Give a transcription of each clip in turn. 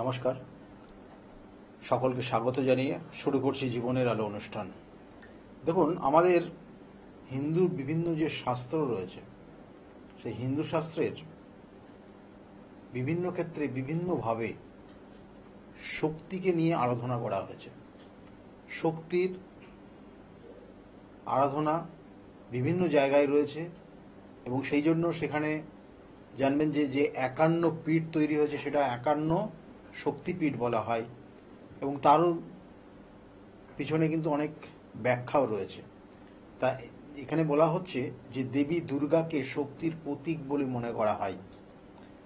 নমস্কার, সকলকে স্বাগত জানিয়ে শুরু করছি জীবনের আলো অনুষ্ঠান। দেখুন, আমাদের হিন্দু বিভিন্ন যে শাস্ত্র রয়েছে, সেই হিন্দু শাস্ত্রের বিভিন্ন ক্ষেত্রে বিভিন্নভাবে শক্তিকে নিয়ে আরাধনা করা হয়েছে। শক্তির আরাধনা বিভিন্ন জায়গায় রয়েছে এবং সেই জন্য সেখানে জানবেন যে 51 পীঠ তৈরি হয়েছে, সেটা 51 শক্তিপীঠ বলা হয় এবং তারও পিছনে কিন্তু অনেক ব্যাখ্যাও রয়েছে। তা এখানে বলা হচ্ছে যে দেবী দুর্গাকে শক্তির প্রতীক বলে মনে করা হয়,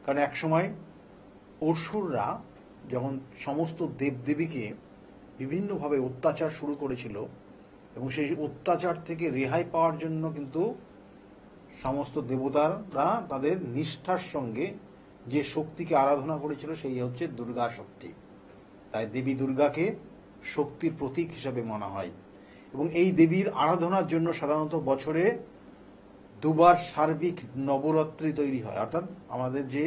কারণ একসময় অসুররা যখন সমস্ত দেবদেবীকে বিভিন্নভাবে অত্যাচার শুরু করেছিল এবং সেই অত্যাচার থেকে রেহাই পাওয়ার জন্য কিন্তু সমস্ত দেবতারা তাদের নিষ্ঠার সঙ্গে যে শক্তিকে আরাধনা করেছিল সেই হচ্ছে দুর্গা শক্তি। তাই দেবী দুর্গাকে শক্তির প্রতীক হিসেবে মানা হয় এবং এই দেবীর আরাধনার জন্য সাধারণত বছরে দুবার সার্বিক নবরাত্রি তৈরি হয়। অর্থাৎ আমাদের যে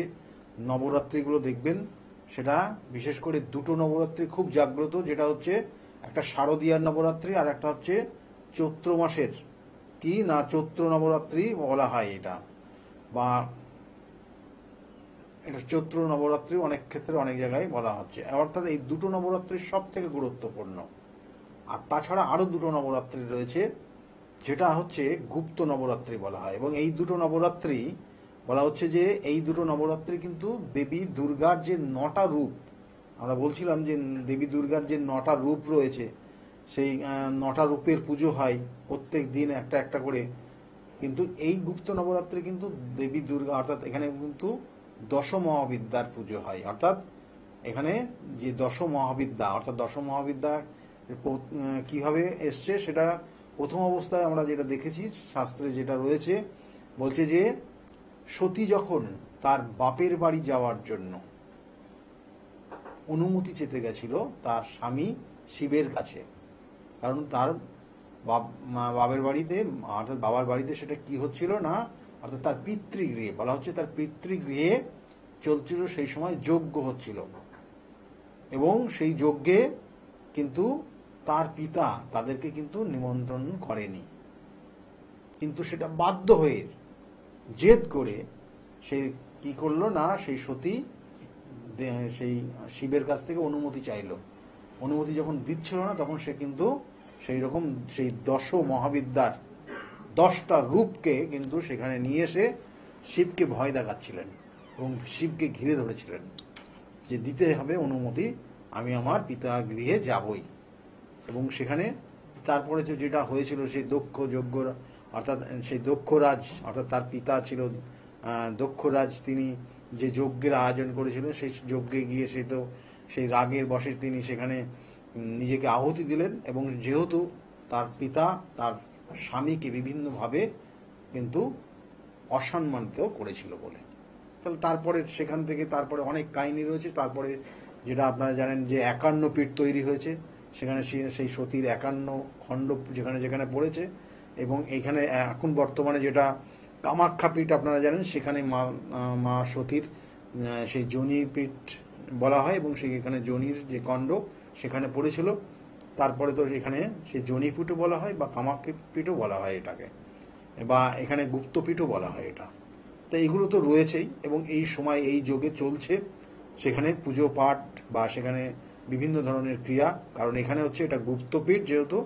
নবরাত্রিগুলো দেখবেন, সেটা বিশেষ করে দুটো নবরাত্রি খুব জাগ্রত, যেটা হচ্ছে একটা শারদীয়ার নবরাত্রি আর একটা হচ্ছে চৈত্র মাসের চৈত্র নবরাত্রি বলা হয় এটা, বা এটা চৈত্র নবরাত্রি অনেক ক্ষেত্রে অনেক জায়গায় বলা হচ্ছে। অর্থাৎ এই দুটো নবরাত্রি সব থেকে গুরুত্বপূর্ণ। আর তাছাড়া আরো দুটো নবরাত্রি রয়েছে, যেটা হচ্ছে গুপ্ত নবরাত্রি বলা হয়। এবং এই দুটো নবরাত্রি বলা হচ্ছে যে এই দুটো নবরাত্রি কিন্তু দেবী দুর্গার যে 9টা রূপ, আমরা বলছিলাম যে দেবী দুর্গার যে 9টা রূপ রয়েছে, সেই 9টা রূপের পুজো হয় প্রত্যেক দিন একটা একটা করে। কিন্তু এই গুপ্ত নবরাত্রি কিন্তু দেবী দুর্গা, অর্থাৎ এখানে কিন্তু দশ মহাবিদ্যার পুজো হয়। অর্থাৎ এখানে যে দশ মহাবিদ্যা, অর্থাৎ দশ মহাবিদ্যা কিভাবে এসছে সেটা প্রথম অবস্থায় আমরা যেটা দেখেছি শাস্ত্রে যেটা রয়েছে, বলছে যে সতী যখন তার বাপের বাড়ি যাওয়ার জন্য অনুমতি চেতে গেছিল তার স্বামী শিবের কাছে, কারণ তার বাবার বাড়িতে, অর্থাৎ বাবার বাড়িতে সেটা কি হচ্ছিল না, অর্থাৎ তার পিতৃগৃহে, বলা হচ্ছে তার পিতৃগৃহে চলছিল সেই সময় যজ্ঞ হচ্ছিল এবং সেই যজ্ঞে কিন্তু তার পিতা তাদেরকে কিন্তু নিমন্ত্রণ করেনি, কিন্তু সেটা বাধ্য হয়ে জেদ করে সে কি করলো না, সেই সতী সেই শিবের কাছ থেকে অনুমতি চাইল। অনুমতি যখন দিচ্ছিল না, তখন সে কিন্তু সেই রকম সেই দশ মহাবিদ্যার 10টা রূপকে কিন্তু সেখানে নিয়ে এসে শিবকে ভয় দেখাচ্ছিলেন এবং শিবকে ঘিরে ধরেছিলেন যে দিতে হবে অনুমতি, আমি আমার পিতা গৃহে যাবই। এবং সেখানে তারপরে যেটা হয়েছিল, সেই দক্ষ যজ্ঞ, অর্থাৎ সেই দক্ষরাজ, অর্থাৎ তার পিতা ছিল দক্ষরাজ, তিনি যে যজ্ঞের আয়োজন করেছিলেন সেই যজ্ঞে গিয়ে সেই রাগের বশে তিনি সেখানে নিজেকে আহুতি দিলেন এবং যেহেতু তার পিতা তার স্বামীকে বিভিন্নভাবে কিন্তু অসম্মানিত করেছিল বলে, তাহলে তারপরে সেখান থেকে তারপরে অনেক কাহিনী রয়েছে। তারপরে যেটা আপনারা জানেন যে 51 পীঠ তৈরি হয়েছে, সেখানে সেই সতীর 51 খণ্ড যেখানে যেখানে পড়েছে এবং এখানে এখন বর্তমানে যেটা কামাখ্যা পীঠ আপনারা জানেন, সেখানে মা সতীর সেই যোনি পীঠ বলা হয় এবং সেখানে যোনির যে খণ্ড সেখানে পড়েছিল। তারপরে তো এখানে সেই যোনি পীঠও বলা হয় বা কামাখ্যা পীঠও বলা হয় এটাকে, বা এখানে গুপ্তপীঠও বলা হয় এটা। তো এইগুলো তো রয়েছেই এবং এই সময় এই যোগে চলছে সেখানে পুজো পাঠ বা সেখানে বিভিন্ন ধরনের ক্রিয়া, কারণ এখানে হচ্ছে এটা গুপ্তপীঠ, যেহেতু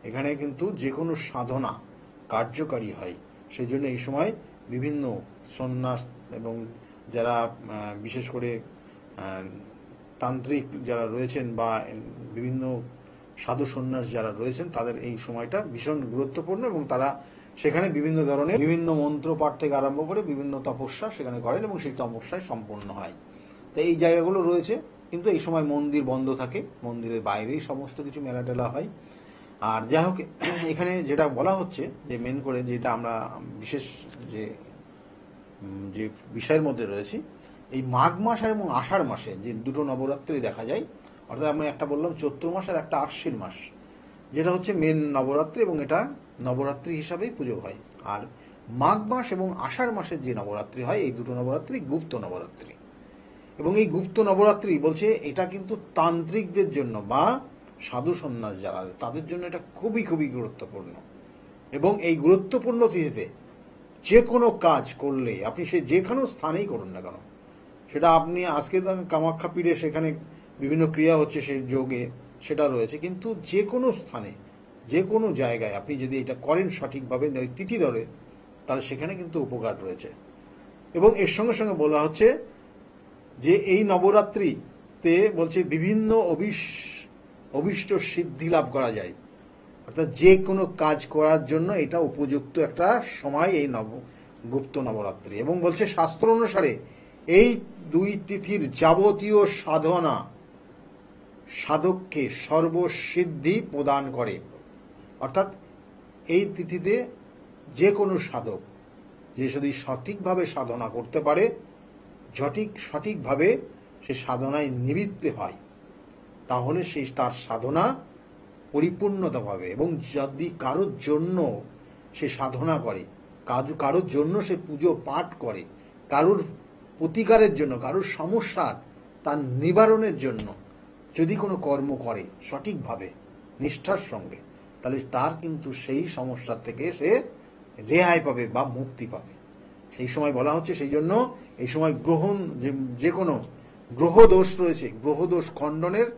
এখানে কিন্তু যে কোনো সাধনা কার্যকারী হয়, সেই জন্য এই সময় বিভিন্ন সন্ন্যাস এবং যারা বিশেষ করে তান্ত্রিক যারা রয়েছেন বা বিভিন্ন সাধু সন্ন্যাস যারা রয়েছেন, তাদের এই সময়টা ভীষণ গুরুত্বপূর্ণ এবং তারা সেখানে বিভিন্ন ধরনের বিভিন্ন মন্ত্র পাঠ থেকে আরম্ভ করে বিভিন্ন তপস্যা সেখানে করেন এবং সেই তপস্যায় সম্পূর্ণ হয়। তো এই জায়গাগুলো রয়েছে, কিন্তু এই সময় মন্দির বন্ধ থাকে, মন্দিরের বাইরেই সমস্ত কিছু মেলা টেলা হয়। আর যাই হোক, এখানে যেটা বলা হচ্ছে যে মেন করে যেটা আমরা বিশেষ যে বিষয়ের মধ্যে রয়েছি, এই মাঘ মাস এবং আষাঢ় মাসে যে দুটো নবরাত্রি দেখা যায়, অর্থাৎ আমি একটা বললাম চৈত্র মাস আর একটা আশ্বিন মাস, যেটা হচ্ছে মেন নবরাত্রি এবং এটা নবরাত্রি হিসাবেই পুজো হয়। আর মাঘ মাস এবং আষাঢ় মাসের যে নবরাত্রি হয়, এই দুটো নবরাত্রি গুপ্ত নবরাত্রি। এবং এই গুপ্ত নবরাত্রি বলছে এটা কিন্তু তান্ত্রিকদের জন্য বা সাধু সন্ন্যাস যারা তাদের জন্য এটা খুবই খুবই গুরুত্বপূর্ণ। এবং এই গুরুত্বপূর্ণ তিথিতে যে কোনো কাজ করলে আপনি সে যে কোনো স্থানেই করুন না কেন, সেটা আপনি আজকে কামাখ্যা পীঠে সেখানে বিভিন্ন ক্রিয়া হচ্ছে সেই যোগে সেটা রয়েছে, কিন্তু যে কোনো স্থানে যে কোনো জায়গায় আপনি যদি এটা করেন সঠিকভাবে তিথি ধরে, তাহলে সেখানে কিন্তু উপকার রয়েছে। এবং এর সঙ্গে সঙ্গে বলা হচ্ছে যে এই নবরাত্রিতে বলছে বিভিন্ন অভীষ্ট সিদ্ধি লাভ করা যায়, অর্থাৎ যে কোনো কাজ করার জন্য এটা উপযুক্ত একটা সময় এই গুপ্ত নবরাত্রি। এবং বলছে শাস্ত্র অনুসারে এই দুই তিথির যাবতীয় সাধনা সাধককে সর্বসিদ্ধি প্রদান করে, অর্থাৎ এই তিথিতে যে কোনো সাধক যে যদি সঠিকভাবে সাধনা করতে পারে, সঠিকভাবে সে সাধনায় নিবৃত্ত হয়, তাহলে সে তার সাধনা পরিপূর্ণতা পাবে। এবং যদি কারোর জন্য সে সাধনা করে, কারোর জন্য সে পুজো পাঠ করে, কারোর প্রতিকারের জন্য, কারোর সমস্যার তার নিবারণের জন্য যদি কোনো কর্ম করে সঠিকভাবে নিষ্ঠার সঙ্গে, তাহলে তার কিন্তু সেই সমস্যা থেকে সে রেহাই পাবে বা মুক্তি পাবে। সেই সময় বলা হচ্ছে, সেই জন্য এই সময় যে কোনো গ্রহদোষ রয়েছে, গ্রহদোষ খণ্ডনের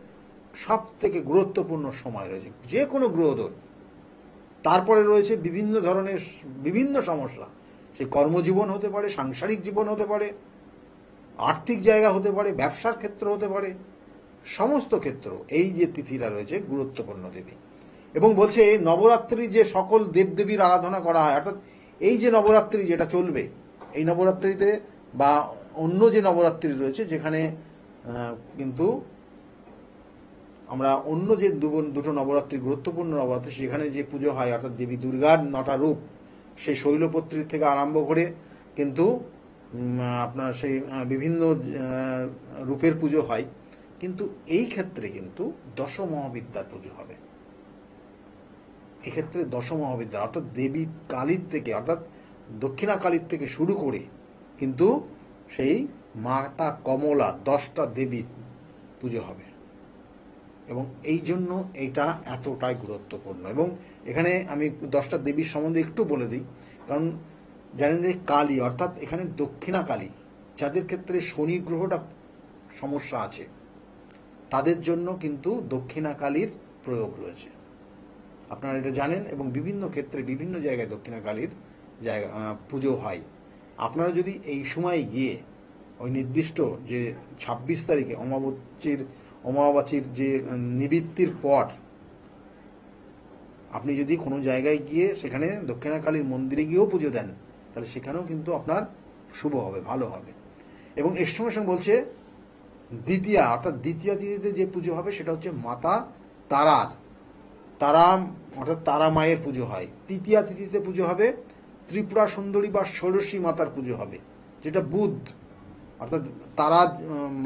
সব থেকে গুরুত্বপূর্ণ সময় রয়েছে, যে কোনো গ্রহদোষ। তারপরে রয়েছে বিভিন্ন ধরনের বিভিন্ন সমস্যা, সে কর্মজীবন হতে পারে, সাংসারিক জীবন হতে পারে, আর্থিক জায়গা হতে পারে, ব্যবসার ক্ষেত্র হতে পারে, সমস্ত ক্ষেত্র এই যে তিথিটা রয়েছে গুরুত্বপূর্ণ তিথি। এবং বলছে নবরাত্রি যে সকল দেবদেবীর আরাধনা করা হয়, অর্থাৎ এই যে নবরাত্রি যেটা চলবে, এই নবরাত্রিতে বা অন্য যে নবরাত্রি রয়েছে যেখানে কিন্তু আমরা অন্য যে দুটো নবরাত্রি গুরুত্বপূর্ণ নবরাত্রি সেখানে যে পুজো হয়, অর্থাৎ দেবী দুর্গার 9টা রূপ, সেই শৈলপত্রী থেকে আরম্ভ করে কিন্তু আপনার সেই বিভিন্ন রূপের পুজো হয়, কিন্তু এই ক্ষেত্রে কিন্তু দশমহাবিদ্যার পুজো হবে। এক্ষেত্রে দশমহাবিদ্যা অর্থাৎ দেবী কালীর থেকে, অর্থাৎ দক্ষিণা কালীর থেকে শুরু করে কিন্তু সেই মাতা কমলা 10টা দেবীর পুজো হবে। এবং এই জন্য এটা এতটাই গুরুত্বপূর্ণ। এবং এখানে আমি 10টা দেবীর সম্বন্ধে একটু বলে দিই, কারণ জানেন যে কালী অর্থাৎ এখানে দক্ষিণা কালী, যাদের ক্ষেত্রে শনি গ্রহটা সমস্যা আছে তাদের জন্য কিন্তু দক্ষিণা কালীর প্রয়োগ রয়েছে, আপনারা এটা জানেন। এবং বিভিন্ন ক্ষেত্রে বিভিন্ন জায়গায় দক্ষিণা কালীর পুজো হয়। আপনারা যদি এই সময় গিয়ে ওই নির্দিষ্ট যে 26 তারিখে অমাবাসীর যে নিবৃত্তির পর আপনি যদি কোনো জায়গায় গিয়ে সেখানে দক্ষিণা কালীর মন্দিরে গিয়েও পুজো দেন, তাহলে সেখানেও কিন্তু আপনার শুভ হবে, ভালো হবে। এবং এর সঙ্গে সঙ্গে বলছে দ্বিতীয়া অর্থাৎ দ্বিতীয়া তিথিতে যে পুজো হবে সেটা হচ্ছে মাতা তারা অর্থাৎ তারা মায়ের পুজো হয়। তৃতীয়া তিথিতে পুজো হবে ত্রিপুরা সুন্দরী বা ষোড়শী মাতার পুজো হবে, যেটা বুধ অর্থাৎ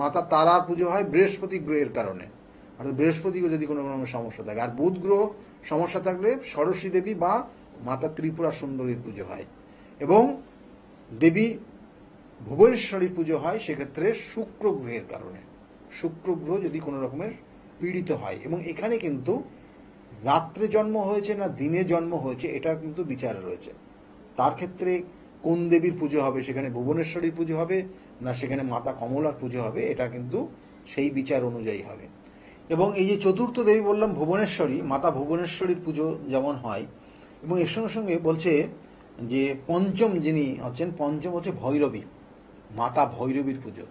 মাতা তারার পুজো হয় বৃহস্পতি গ্রহের কারণে, অর্থাৎ বৃহস্পতিকে যদি কোনো সমস্যা থাকে। আর বুধ গ্রহ সমস্যা থাকলে ষোড়শী দেবী বা মাতা ত্রিপুরা সুন্দরীর পুজো হয়। এবং দেবী ভুবনেশ্বরীর পুজো হয় সেক্ষেত্রে শুক্র গ্রহের কারণে, শুক্র গ্রহ যদি কোনো রকমের পীড়িত হয়। এবং এখানে কিন্তু রাত্রে জন্ম হয়েছে না দিনে জন্ম হয়েছে এটার কিন্তু বিচার রয়েছে। তার ক্ষেত্রে কোন দেবীর পুজো হবে, সেখানে ভুবনেশ্বরীর পুজো হবে না সেখানে মাতা কমলার পুজো হবে, এটা কিন্তু সেই বিচার অনুযায়ী হবে। এবং এই যে চতুর্থ দেবী বললাম ভুবনেশ্বরী, মাতা ভুবনেশ্বরীর পুজো যেমন হয়। এবং এর সঙ্গে সঙ্গে বলছে যে পঞ্চম যিনি হচ্ছেন, পঞ্চম হচ্ছে ভৈরবী, মাতা ভৈরবীর পুজো।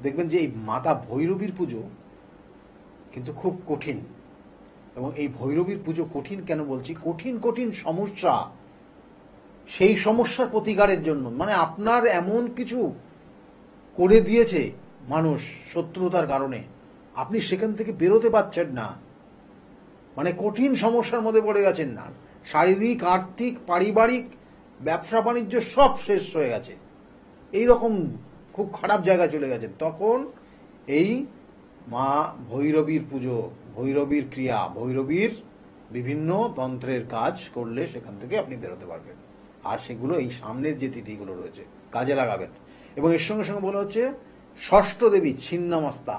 দেখবেন যে এই মাতা ভৈরবীর পুজো কিন্তু খুব কঠিন। এবং এই ভৈরবীর পুজো কঠিন কেন বলছি, কঠিন সমস্যা, সেই সমস্যার প্রতিকারের জন্য, মানে আপনার এমন কিছু করে দিয়েছে মানুষ শত্রুতার কারণে, আপনি সেখান থেকে বেরোতে পারছেন না, মানে কঠিন সমস্যার মধ্যে পড়ে গেছেন না, শারীরিক, আর্থিক, পারিবারিক, ব্যবসা বাণিজ্য সব শেষ হয়ে গেছে, এই রকম খুব খারাপ জায়গায় চলে গেছেন, তখন এই মা ভৈরবীর পুজো, ভৈরবীর ক্রিয়া, ভৈরবীর বিভিন্ন তন্ত্রের কাজ করলে সেখান থেকে আপনি বেরোতে পারবেন। আর সেগুলো এই সামনের যে তিথিগুলো রয়েছে কাজে লাগাবেন। এবং এর সঙ্গে সঙ্গে বলা হচ্ছে ষষ্ঠ দেবী ছিন্নমস্তা,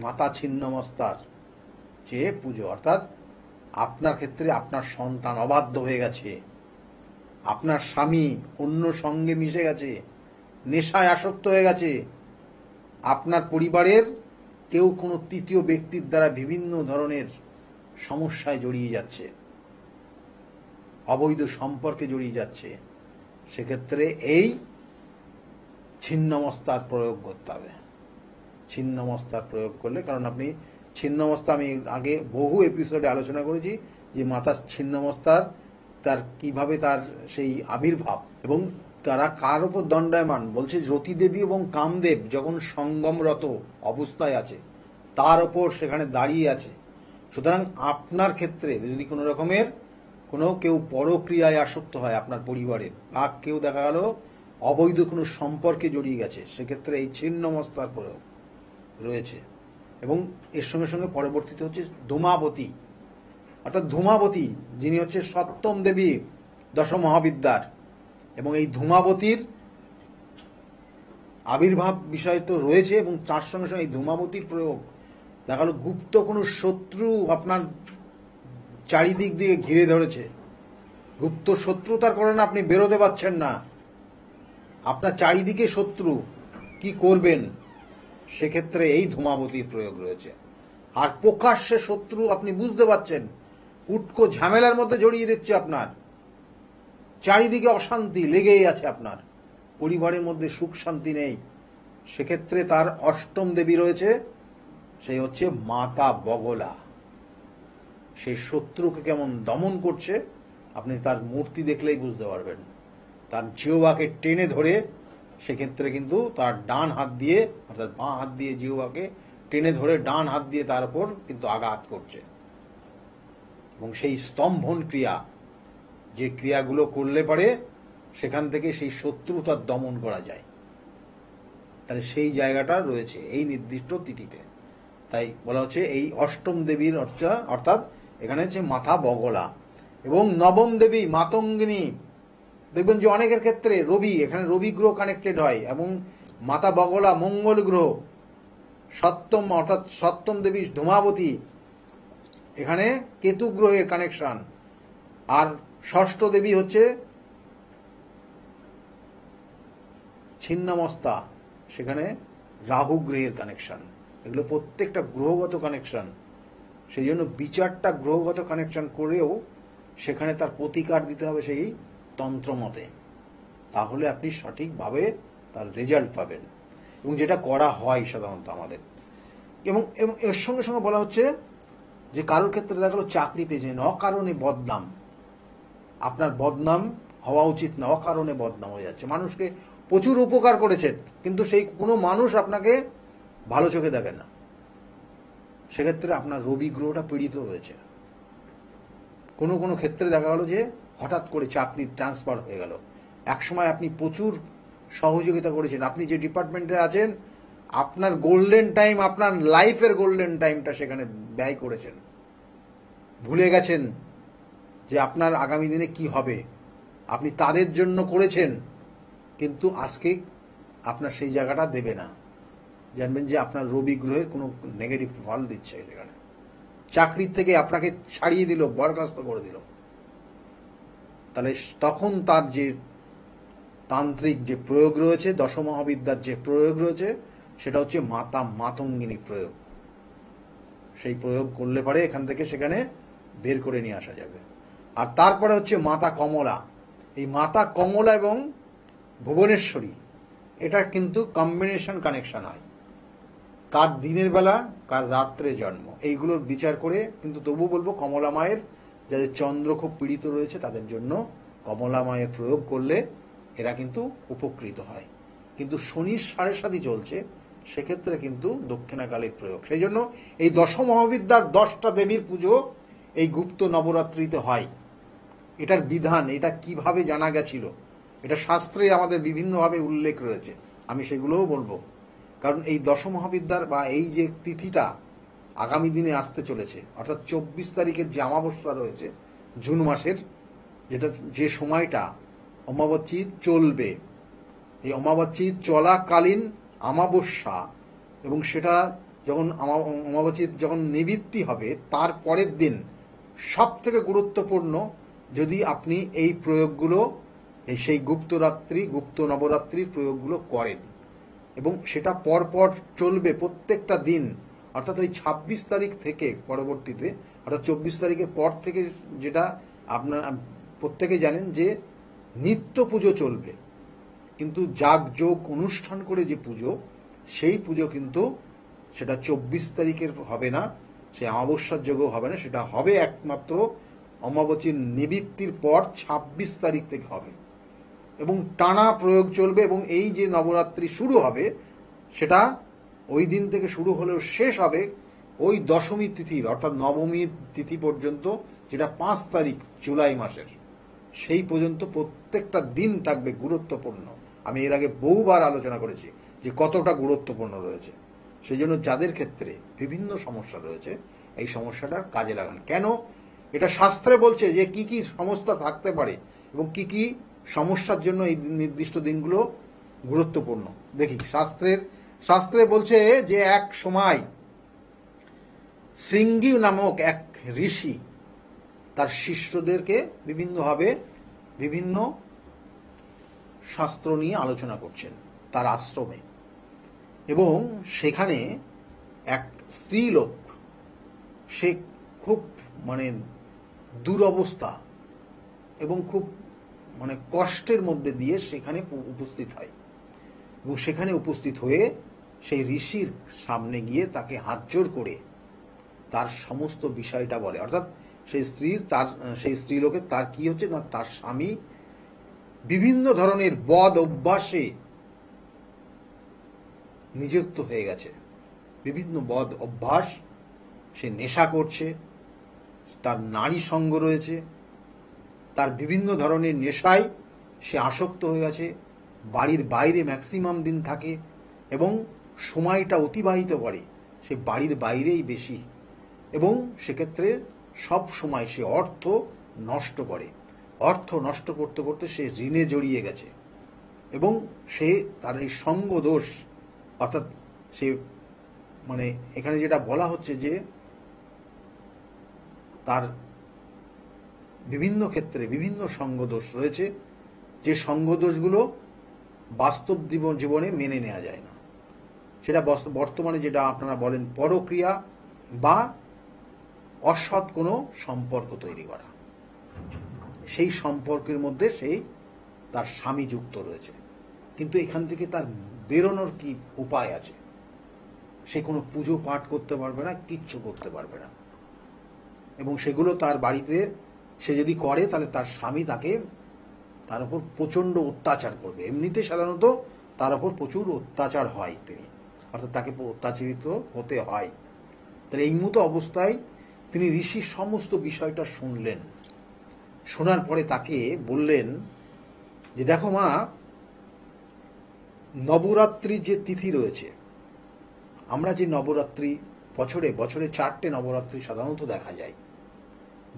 মাতা ছিন্নমস্তার যে পুজো, অর্থাৎ আপনার ক্ষেত্রে আপনার সন্তান অবাধ্য হয়ে গেছে, আপনার স্বামী অন্য সঙ্গে মিশে গেছে, নেশায় আসক্ত হয়ে গেছে, আপনার পরিবারের কেউ কোনো তৃতীয় ব্যক্তির দ্বারা বিভিন্ন ধরনের সমস্যায় জড়িয়ে যাচ্ছে, অবৈধ সম্পর্কে জড়িয়ে যাচ্ছে, সেক্ষেত্রে এই ছিন্নমস্তার প্রয়োগ করতে হবে। ছিন্নমস্তার প্রয়োগ করলে, কারণ আপনি ছিন্নমস্তা, আমি আগে বহু এপিসোডে আলোচনা করেছি যে মাতা ছিন্নমস্তার তার কিভাবে তার সেই আবির্ভাব, এবং তারা কার ওপর দণ্ডায়মান বলছে, রতিদেবী এবং কামদেব যখন সঙ্গমরত অবস্থায় আছে তার ওপর সেখানে দাঁড়িয়ে আছে। সুতরাং আপনার ক্ষেত্রে যদি কোনো রকমের কোনো কেউ পরক্রিয়ায় আসক্ত হয় আপনার পরিবারের, বা কেউ দেখা গেল অবৈধ কোনো সম্পর্কে জড়িয়ে গেছে, সেক্ষেত্রে এই ছিন্নমস্তার প্রয়োগ রয়েছে। এবং এর সঙ্গে সঙ্গে পরবর্তীতে হচ্ছে ধূমাবতী, অর্থাৎ ধূমাবতী যিনি হচ্ছে সপ্তম দেবী দশ মহাবিদ্যার, এবং এই ধূমাবতীর আবির্ভাব বিষয় তো রয়েছে, এবং তার সঙ্গে সঙ্গে এই ধূমাবতীর প্রয়োগ দেখা গেল গুপ্ত কোনো শত্রু আপনার চারিদিক দিয়ে ঘিরে ধরেছে, গুপ্ত শত্রুতার কারণে আপনি বেরোতে পারছেন না, আপনার চারিদিকে শত্রু, কি করবেন, সেক্ষেত্রে এই ধূমাবতীর প্রয়োগ রয়েছে। আর প্রকাশ্যে শত্রু আপনি বুঝতে পারছেন, উটকো ঝামেলার মধ্যে জড়িয়ে দিচ্ছে, আপনার চারিদিকে অশান্তি লেগেই আছে, আপনার পরিবারের মধ্যে সুখ শান্তি নেই, সেক্ষেত্রে তার অষ্টম দেবী রয়েছে, সেই হচ্ছে মাতা বগলা। সেই শত্রুকে কেমন দমন করছে আপনি তার মূর্তি দেখলেই বুঝতে পারবেন। তার জিহ্বাকে টেনে ধরে, সেক্ষেত্রে কিন্তু তার ডান হাত দিয়ে, অর্থাৎ বাঁ হাত দিয়ে জিহ্বাকে টেনে ধরে ডান হাত দিয়ে তার উপর কিন্তু আঘাত করছে, এবং সেই স্তম্ভন ক্রিয়া, যে ক্রিয়াগুলো করলে পারে সেখান থেকে সেই শত্রু তার দমন করা যায়, তাহলে সেই জায়গাটা রয়েছে এই নির্দিষ্ট তিথিতে। তাই বলা হচ্ছে এই অষ্টম দেবীর অর্থাৎ এখানে হচ্ছে মাথা বগলা। এবং নবম দেবী মাতঙ্গিনী, দেখবেন যে অনেকের ক্ষেত্রে রবি, এখানে রবি গ্রহ কানেক্টেড হয়, এবং মাতা বগলা মঙ্গল গ্রহ। সপ্তম অর্থাৎ সপ্তম দেবী ধূমাবতী, এখানে কেতু গ্রহের কানেকশন। আর ষষ্ঠ দেবী হচ্ছে ছিন্নমস্তা, সেখানে রাহু গ্রহের কানেকশন। এগুলো প্রত্যেকটা গ্রহগত কানেকশন, সেই জন্য বিচারটা গ্রহগত কানেকশন করেও সেখানে তার প্রতিকার দিতে হবে সেই তন্ত্রমতে, তাহলে আপনি সঠিকভাবে তার রেজাল্ট পাবেন, এবং যেটা করা হয় সাধারণত আমাদের। এবং এর সঙ্গে সঙ্গে বলা হচ্ছে যে কারোর ক্ষেত্রে দেখা গেল চাকরি পেয়েছেন, অকারণে বদনাম, আপনার বদনাম হওয়া উচিত না, অকারণে বদনাম হয়ে যাচ্ছে, মানুষকে প্রচুর উপকার করেছেন কিন্তু সেই কোনো মানুষ আপনাকে ভালো চোখে দেখে না, সেক্ষেত্রে আপনার রবি গ্রহটা পীড়িত রয়েছে। কোনো কোনো ক্ষেত্রে দেখা গেল যে হঠাৎ করে চাকরির ট্রান্সফার হয়ে গেল, একসময় আপনি প্রচুর সহযোগিতা করেছেন, আপনি যে ডিপার্টমেন্টে আছেন আপনার গোল্ডেন টাইম, আপনার লাইফের গোল্ডেন টাইমটা সেখানে ব্যয় করেছেন, ভুলে গেছেন যে আপনার আগামী দিনে কি হবে, আপনি তাদের জন্য করেছেন, কিন্তু আজকে আপনার সেই জায়গাটা দেবে না, জানবেন যে আপনার রবি গ্রহের কোনো নেগেটিভ ফল দিচ্ছে সেখানে, চাকরির থেকে আপনাকে ছাড়িয়ে দিল, বরখাস্ত করে দিল, তাহলে তখন তার যে তান্ত্রিক যে প্রয়োগ রয়েছে, দশমহাবিদ্যার যে প্রয়োগ রয়েছে, সেটা হচ্ছে মাতা মাতঙ্গিনী প্রয়োগ। সেই প্রয়োগ করলে পারে এখান থেকে সেখানে বের করে নিয়ে আসা যাবে। আর তারপরে হচ্ছে মাতা কমলা। এই মাতা কমলা এবং ভুবনেশ্বরী, এটা কিন্তু কম্বিনেশন কানেকশন হয়, কার দিনের বেলা কার রাত্রে জন্ম, এইগুলোর বিচার করে। কিন্তু তবু বলবো কমলা মায়ের, যাদের চন্দ্র খুব পীড়িত রয়েছে তাদের জন্য কমলা মায়ের প্রয়োগ করলে এরা কিন্তু উপকৃত হয়। কিন্তু শনির 7.5 চলছে, সেক্ষেত্রে কিন্তু দক্ষিণাকালীর প্রয়োগ। সেই জন্য এই দশমহাবিদ্যার 10টা দেবীর পুজো এই গুপ্ত নবরাত্রিতে হয়। এটার বিধান, এটা কিভাবে জানা গেছিল, এটা শাস্ত্রে আমাদের বিভিন্নভাবে উল্লেখ রয়েছে, আমি সেগুলোও বলবো। কারণ এই দশমহাবিদ্যার বা এই যে তিথিটা আগামী দিনে আসতে চলেছে, অর্থাৎ 24 তারিখের যে অমাবস্যা রয়েছে জুন মাসের, যেটা যে সময়টা অমাবস্যা চলবে, এই অমাবস্যা চলাকালীন অমাবস্যা, এবং সেটা যখন অমাবস্যার যখন নিবৃত্তি হবে তার পরের দিন সব থেকে গুরুত্বপূর্ণ, যদি আপনি এই প্রয়োগগুলো, সেই গুপ্তরাত্রি গুপ্ত নবরাত্রির প্রয়োগগুলো করেন, এবং সেটা পরপর চলবে প্রত্যেকটা দিন, অর্থাৎ ওই 26 তারিখ থেকে পরবর্তীতে, অর্থাৎ 24 তারিখের পর থেকে, যেটা আপনার প্রত্যেকে জানেন যে নিত্য পুজো চলবে, কিন্তু যাগযোগ অনুষ্ঠান করে যে পুজো, সেই পুজো কিন্তু সেটা 24 তারিখের হবে না, সে অমাবস্যার যোগও হবে না, সেটা হবে একমাত্র অমাবস্যার নিবৃত্তির পর 26 তারিখ থেকে হবে, এবং টানা প্রয়োগ চলবে। এবং এই যে নবরাত্রি শুরু হবে, সেটা ওই দিন থেকে শুরু হলেও শেষ হবে ওই দশমী তিথির, অর্থাৎ নবমীর তিথি পর্যন্ত, যেটা 5 তারিখ জুলাই মাসের, সেই পর্যন্ত প্রত্যেকটা দিন থাকবে গুরুত্বপূর্ণ। আমি এর আগে বহুবার আলোচনা করেছি যে কতটা গুরুত্বপূর্ণ রয়েছে। সেই জন্য যাদের ক্ষেত্রে বিভিন্ন সমস্যা রয়েছে, এই সমস্যাটার কাজে লাগান। কেন? এটা শাস্ত্রে বলছে যে কি কি সমস্যা থাকতে পারে এবং কি কি সমস্যার জন্য এই নির্দিষ্ট দিনগুলো গুরুত্বপূর্ণ। দেখি শাস্ত্রে বলছে যে এক সময় শৃঙ্গী নামক এক ঋষি তার শিষ্যদেরকে বিভিন্নভাবে বিভিন্ন শাস্ত্র নিয়ে আলোচনা করছেন তার আশ্রমে, এবং সেখানে এক স্ত্রীলোক, সে খুব দুরবস্থা এবং খুব কষ্টের মধ্যে দিয়ে সেখানে উপস্থিত হয়, এবং সেখানে উপস্থিত হয়ে সেই ঋষির সামনে গিয়ে তাকে হাত জোড় করে তার সমস্ত বিষয়টা বলে। অর্থাৎ সেই স্ত্রীলোকের তার কি হচ্ছে না, তার স্বামী বিভিন্ন ধরনের বদ অভ্যাসে নিযুক্ত হয়ে গেছে, বিভিন্ন বদ অভ্যাস, সে নেশা করছে, তার নারী সঙ্গ রয়েছে, তার বিভিন্ন ধরনের নেশায় সে আসক্ত হয়ে গেছে, বাড়ির বাইরে ম্যাক্সিমাম দিন থাকে এবং সময়টা অতিবাহিত করে সে বাড়ির বাইরেই বেশি, এবং সেক্ষেত্রে সব সময় সে অর্থ নষ্ট করে, অর্থ নষ্ট করতে করতে সে ঋণে জড়িয়ে গেছে, এবং সে তার এই সঙ্গ দোষ, অর্থাৎ সে এখানে যেটা বলা হচ্ছে যে তার বিভিন্ন ক্ষেত্রে বিভিন্ন সঙ্গদোষ রয়েছে, যে সঙ্গদোষগুলো বাস্তব জীবনে মেনে নেওয়া যায় না। সেটা বর্তমানে যেটা আপনারা বলেন পরক্রিয়া বা অসৎ কোনো সম্পর্ক তৈরি করা, সেই সম্পর্কের মধ্যে সেই তার স্বামী যুক্ত রয়েছে, কিন্তু এখান থেকে তার বেরোনোর কি উপায় আছে? সে কোনো পুজো পাঠ করতে পারবে না, কিচ্ছু করতে পারবে না, এবং সেগুলো তার বাড়িতে সে যদি করে তাহলে তার স্বামী তার উপর প্রচণ্ড অত্যাচার করবে। এমনিতে সাধারণত তার উপর প্রচুর অত্যাচার হয়, অর্থাৎ তাকে অত্যাচারিত হতে হয়। তাহলে এই মতো অবস্থায় তিনি ঋষির সমস্ত বিষয়টা শুনলেন, শোনার পরে তাকে বললেন যে দেখো মা, নবরাত্রির যে তিথি রয়েছে, আমরা যে নবরাত্রি বছরে 4টে নবরাত্রি সাধারণত দেখা যায়,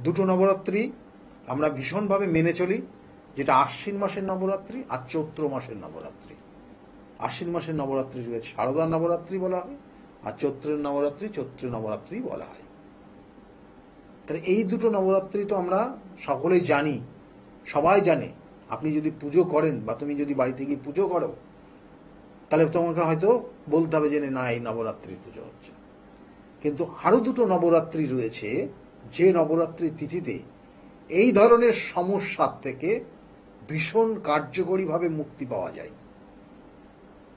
2টো নবরাত্রি আমরা ভীষণভাবে মেনে চলি, যেটা আশ্বিন মাসের নবরাত্রি আর চৈত্র মাসের নবরাত্রি। আশ্বিন মাসের নবরাত্রি শারদা নবরাত্রি বলা হয়, আর চৈত্রের নবরাত্রি বলা হয়। তাহলে এই 2টো নবরাত্রি তো আমরা সকলেই জানি, সবাই জানে। আপনি যদি পুজো করেন বা তুমি যদি বাড়িতে গিয়ে পুজো করো, তাহলে তোমাকে হয়তো বলতে হবে যে না, এই নবরাত্রির পুজো হচ্ছে। কিন্তু আরো 2টো নবরাত্রি রয়েছে, যে নবরাত্রির তিথিতে এই ধরনের সমস্যার থেকে ভীষণ কার্যকরীভাবে মুক্তি পাওয়া যায়,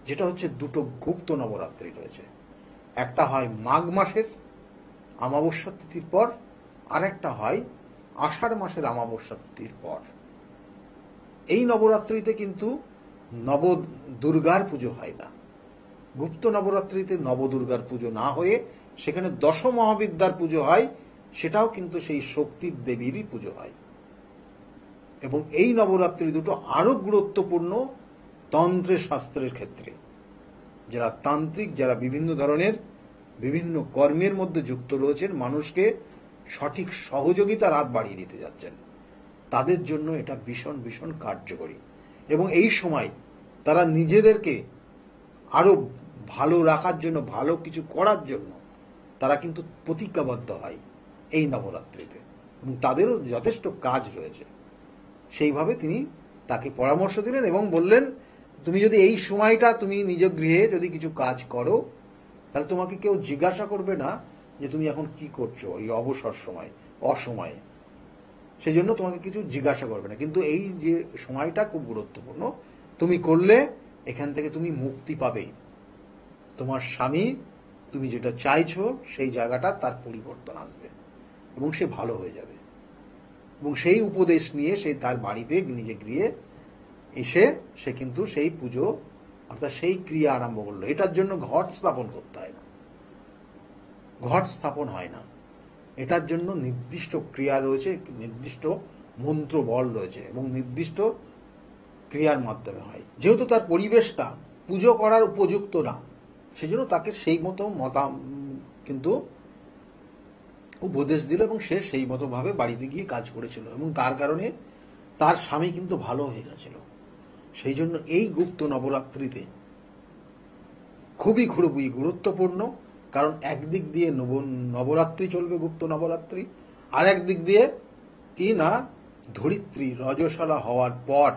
যেটা হচ্ছে 2টো গুপ্ত নবরাত্রি রয়েছে। একটা হয় মাঘ মাসের অমাবস্যা তিথির পর, আর একটা হয় আষাঢ় মাসের অমাবস্যা তিথির পর। এই নবরাত্রিতে কিন্তু নবদুর্গার পুজো হয় না। গুপ্ত নবরাত্রিতে নবদুর্গার পুজো না হয়ে সেখানে দশ মহাবিদ্যার পুজো হয়, সেটাও কিন্তু সেই শক্তির দেবীরই পুজো হয়। এবং এই নবরাত্রি দুটো আরো গুরুত্বপূর্ণ তন্ত্রের শাস্ত্রের ক্ষেত্রে। যারা তান্ত্রিক, যারা বিভিন্ন ধরনের বিভিন্ন কর্মের মধ্যে যুক্ত রয়েছেন, মানুষকে সঠিক সহযোগিতার হাত বাড়িয়ে দিতে যাচ্ছেন, তাদের জন্য এটা ভীষণ ভীষণ কার্যকরী। এবং এই সময় তারা নিজেদেরকে আরো ভালো রাখার জন্য, ভালো কিছু করার জন্য তারা কিন্তু প্রতিজ্ঞাবদ্ধ হয় এই নবরাত্রিতে, এবং তাদেরও যথেষ্ট কাজ রয়েছে। সেইভাবে তিনি তাকে পরামর্শ দিলেন এবং বললেন, তুমি যদি এই সময়টা তুমি নিজ গৃহে যদি কিছু কাজ করো, তাহলে তোমাকে কেউ জিজ্ঞাসা করবে না যে তুমি এখন কি করছো এই অবসর সময়, অসময়ে। সেই জন্য তোমাকে কিছু জিজ্ঞাসা করবে না। কিন্তু এই যে সময়টা খুব গুরুত্বপূর্ণ, তুমি করলে এখান থেকে তুমি মুক্তি পাবে। তোমার স্বামী, তুমি যেটা চাইছো সেই জায়গাটা তার পরিবর্তন আসবে এবং সে ভালো হয়ে যাবে। এবং সেই উপদেশ নিয়ে সে তার বাড়িতে নিজে গৃহে এসে সে কিন্তু সেই পুজো অর্থাৎ সেই ক্রিয়া আরম্ভ করলো। এটার জন্য ঘট স্থাপন করতে হয় না, ঘট স্থাপন হয় না। এটার জন্য নির্দিষ্ট ক্রিয়া রয়েছে, নির্দিষ্ট মন্ত্র বল রয়েছে এবং নির্দিষ্ট ক্রিয়ার মাধ্যমে হয়। যেহেতু তার পরিবেশটা পুজো করার উপযুক্ত না, সেজন্য তাকে সেই মতো কিন্তু উপদেশ দিল এবং সে সেই মতো ভাবে বাড়িতে গিয়ে কাজ করেছিল এবং তার কারণে তার স্বামী কিন্তু ভালো হয়ে গেছিল। সেই জন্য এই গুপ্ত নবরাত্রিতে খুবই খুবই গুরুত্বপূর্ণ, কারণ একদিক দিয়ে নবরাত্রি চলবে, গুপ্ত নবরাত্রি, আর একদিক দিয়ে কি না ধরিত্রী রজস্বলা হওয়ার পর